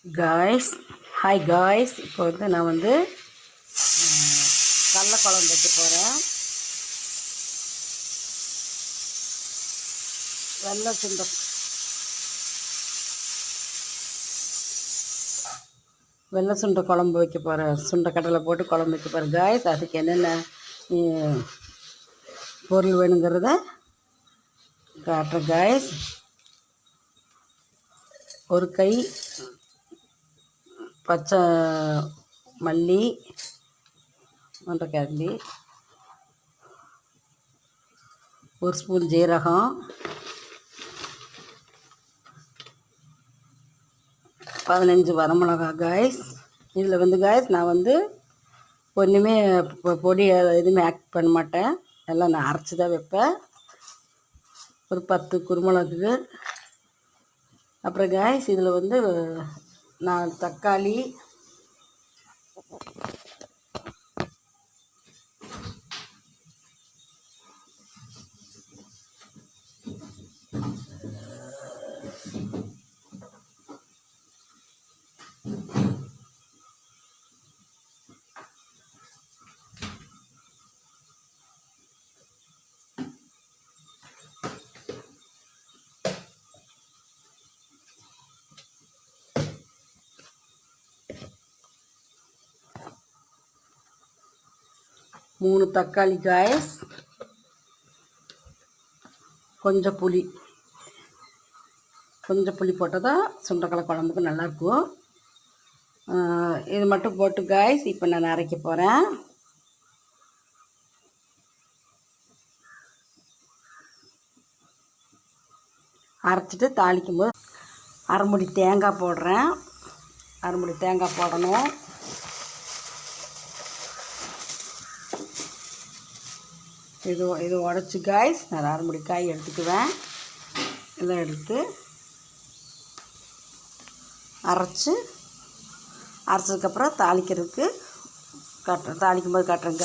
Guys, hi guys. இப்போ நான் கடல குழம்பு வைக்க போகிறேன். வெள்ளை சுண்டை குழம்பு வைக்க போகிறேன். சுண்டை கடலை போட்டு குழம்பு வைக்க போகிறேன் காய்ஸ். அதுக்கு என்னென்ன பொருள் வேணுங்கிறத காட்டுறேன் காய்ஸ். ஒரு கை பச்சை மல்லி, மண்டைக்கரண்டி, ஒரு ஸ்பூன் ஜீரகம், 15 வரமிளகா காய்ஸ். இதில் காய்ஸ் நான் ஒன்றுமே பொடி எதுவுமே ஆட் பண்ண மாட்டேன். எல்லாம் நான் அரைச்சி தான் வைப்பேன். ஒரு 10 குருமிளகு. அப்புறம் காய்ஸ் இதில் நான் தக்காளி, மூணு தக்காளி காய்ஸ், கொஞ்சம் புளி போட்டால் தான் சுண்டக்காய் குழம்புக்கு நல்லாயிருக்கும். இது மட்டும் போட்டு காய்ஸ் இப்போ நான் அரைக்க போகிறேன். அரைச்சிட்டு தாளிக்கும் போது அரைமுடி தேங்காய் போடுறேன். அரைமுடி தேங்காய் போடணும். இது உடச்சி காய்ஸ் நான் அரைமுடி காய் எடுத்துக்குவேன். இதெல்லாம் எடுத்து அரைச்சதுக்கப்புறம் தாளிக்கிறதுக்கு தாளிக்கும் போது காட்டுறேன்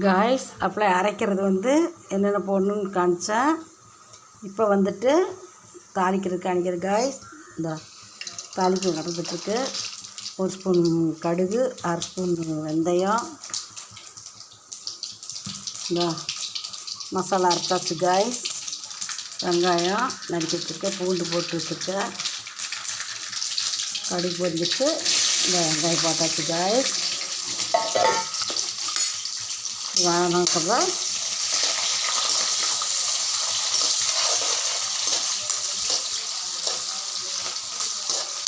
காய்ஸ். அப்போ அரைக்கிறது என்னென்ன போடணுன்னு காமிச்சேன். இப்போ தாளிக்கிறதுக்கு காணிக்கிறது காய்ஸ். இந்த தாளிப்பு நடந்துட்டுருக்கு. ஒரு ஸ்பூன் கடுகு, 1/2 ஸ்பூன் வெந்தயம், இந்த மசாலா அரைச்சாச்சு காய்ஸ். வெங்காயம் நறுக்கி வச்சுருக்கேன், பூண்டு போட்டு வச்சுருக்கேன், கடுகு பொரிஞ்சிட்டு இந்த வெங்காயம் போட்டாச்சு காய்ஸ். வாங்கினதுக்கப்புறம்